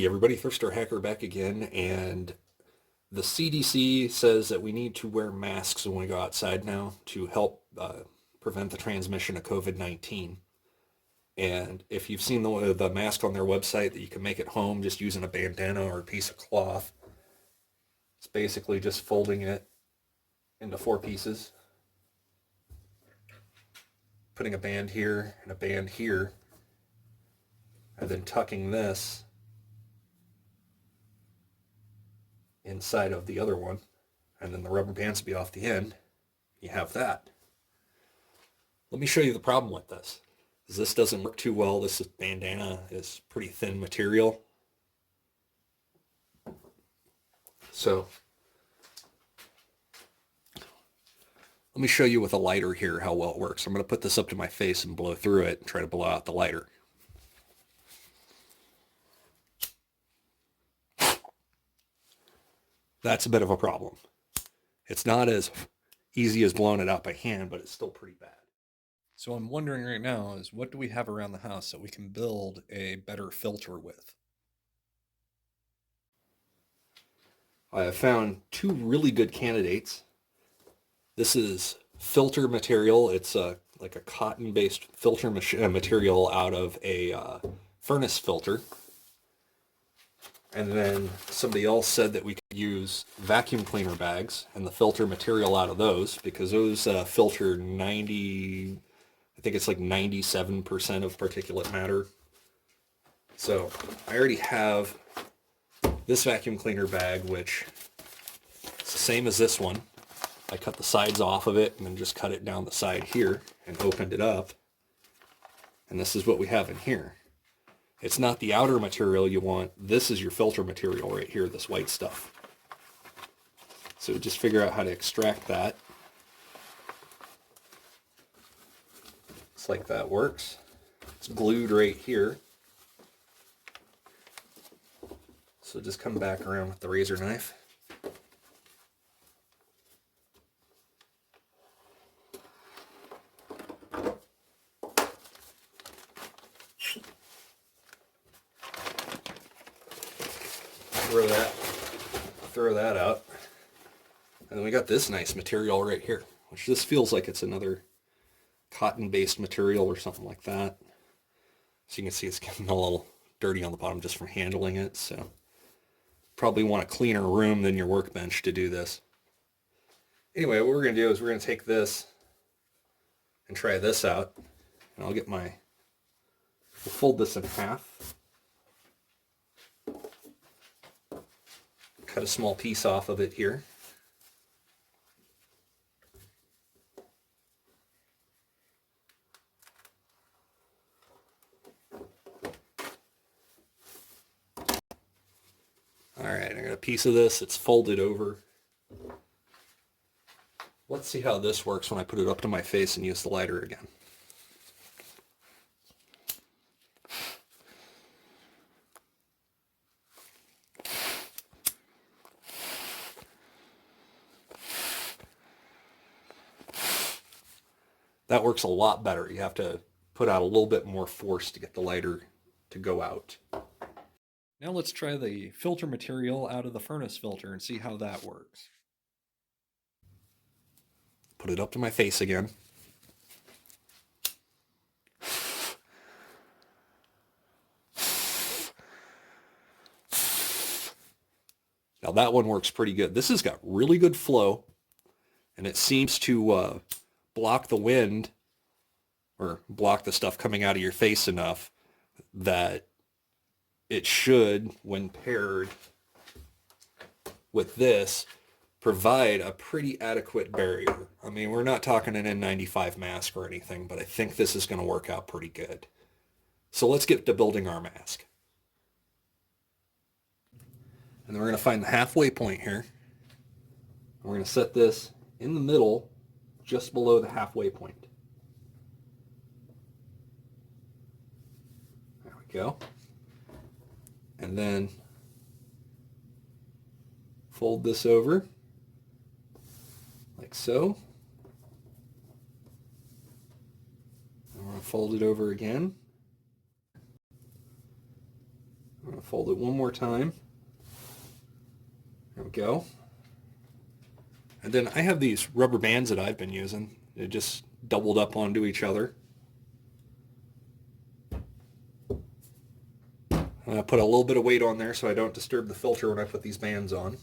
Everybody, Thrifter Hacker back again, and the CDC says that we need to wear masks when we go outside now to help prevent the transmission of COVID-19. And if you've seen the mask on their website that you can make at home just using a bandana or a piece of cloth, it's basically just folding it into 4 pieces, putting a band here and a band here, and then tucking this inside of the other one, and then the rubber bands will be off the end. You have that. Let me show you the problem with this. This doesn't work too well. This bandana is pretty thin material. So let me show you with a lighter here how well it works. I'm going to put this up to my face and blow through it and try to blow out the lighter. That's a bit of a problem. It's not as easy as blowing it out by hand, but it's still pretty bad. So I'm wondering right now is what do we have around the house that we can build a better filter with? I have found 2 really good candidates. This is filter material. It's like a cotton-based filter material out of a furnace filter. And then somebody else said that we could use vacuum cleaner bags and the filter material out of those, because those filter 90, I think it's like 97% of particulate matter. So I already have this vacuum cleaner bag, which is the same as this one. I cut the sides off of it and then just cut it down the side here and opened it up. And this is what we have in here. It's not the outer material you want. This is your filter material right here, this white stuff. So just figure out how to extract that. Looks like that works. It's glued right here. So just come back around with the razor knife. Throw that out. And then we got this nice material right here, which this feels like it's another cotton-based material or something like that. So you can see it's getting a little dirty on the bottom just from handling it. So probably want a cleaner room than your workbench to do this. Anyway, what we're going to do is we're going to take this and try this out. And we'll fold this in half. Cut a small piece off of it here. All right, I got a piece of this. It's folded over. Let's see how this works when I put it up to my face and use the lighter again. That works a lot better. You have to put out a little bit more force to get the lighter to go out. Now let's try the filter material out of the furnace filter and see how that works. Put it up to my face again. Now that one works pretty good. This has got really good flow, and it seems to block the wind or block the stuff coming out of your face enough that it should, when paired with this, provide a pretty adequate barrier. I mean, we're not talking an N95 mask or anything, but I think this is going to work out pretty good. So let's get to building our mask. And then we're going to find the halfway point here. We're going to set this in the middle, just below the halfway point. There we go. And then fold this over like so. And we're going to fold it over again. I'm going to Fold it one more time. There we go. And then I have these rubber bands that I've been using. They're just doubled up onto each other. I'm going to put a little bit of weight on there so I don't disturb the filter when I put these bands on.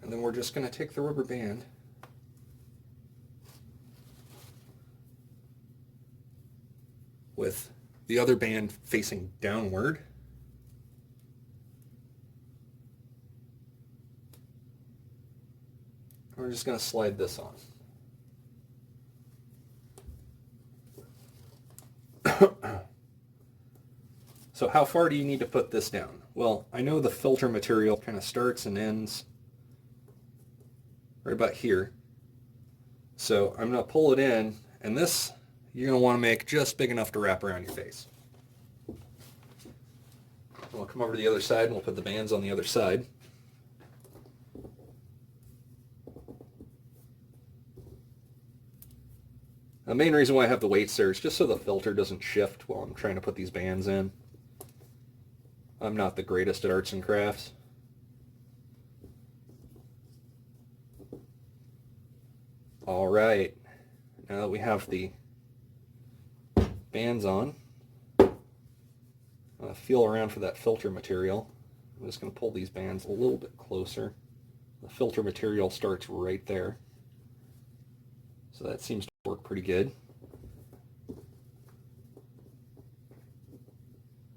And then we're just going to take the rubber band with the other band facing downward. We're just going to slide this on. So how far do you need to put this down? Well, I know the filter material kind of starts and ends right about here. So I'm going to pull it in, and this you're going to want to make just big enough to wrap around your face. We'll come over to the other side and we'll put the bands on the other side. The main reason why I have the weights there is just so the filter doesn't shift while I'm trying to put these bands in. I'm not the greatest at arts and crafts. All right, now that we have the bands on, I'm going to feel around for that filter material. I'm just going to pull these bands a little bit closer. The filter material starts right there. So that seems to work pretty good.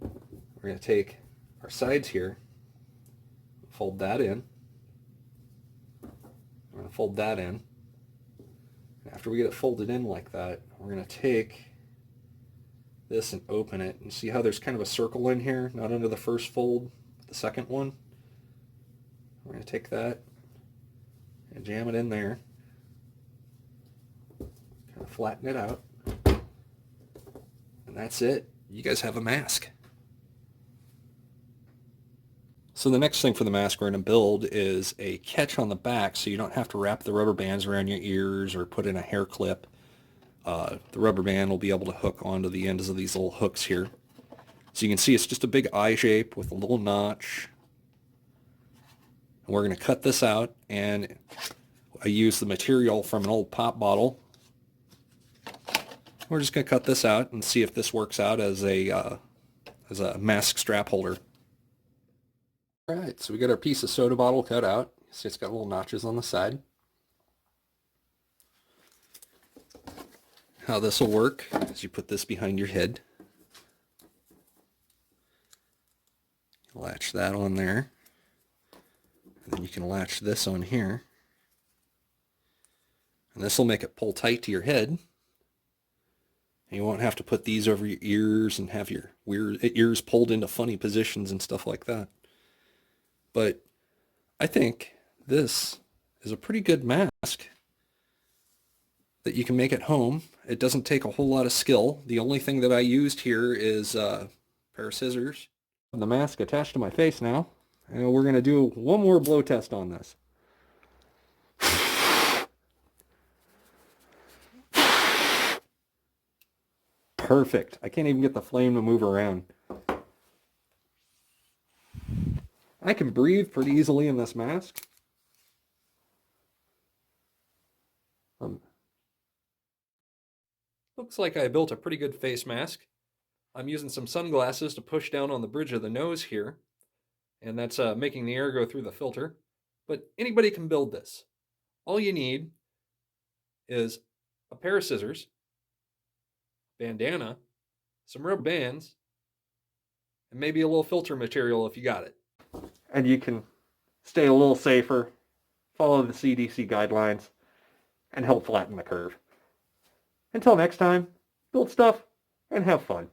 We're going to take our sides here, fold that in. We're going to fold that in. After we get it folded in like that, we're going to take this and open it. And see how there's kind of a circle in here, not under the first fold, the second one? We're going to take that and jam it in there. Kind of flatten it out. And that's it. You guys have a mask. So the next thing for the mask we're going to build is a catch on the back so you don't have to wrap the rubber bands around your ears or put in a hair clip. The rubber band will be able to hook onto the ends of these little hooks here. So you can see it's just a big eye shape with a little notch. And we're going to cut this out, and I use the material from an old pop bottle. We're just going to cut this out and see if this works out as a mask strap holder. Alright, so we got our piece of soda bottle cut out. See, it's got little notches on the side. How this will work is you put this behind your head. Latch that on there. And then you can latch this on here. And this will make it pull tight to your head. And you won't have to put these over your ears and have your ears pulled into funny positions and stuff like that. But I think this is a pretty good mask that you can make at home. It doesn't take a whole lot of skill. The only thing that I used here is a pair of scissors. The mask attached to my face now. And we're going to do one more blow test on this. Perfect. I can't even get the flame to move around. I can breathe pretty easily in this mask. Looks like I built a pretty good face mask. I'm using some sunglasses to push down on the bridge of the nose here, and that's making the air go through the filter. But anybody can build this. All you need is a pair of scissors, bandana, some rubber bands, and maybe a little filter material if you got it. And you can stay a little safer, follow the CDC guidelines, and help flatten the curve. Until next time, build stuff and have fun.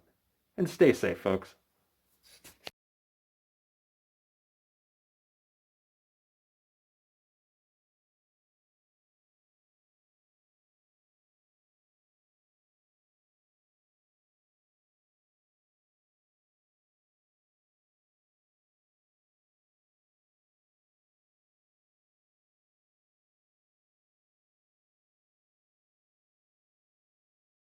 And stay safe, folks.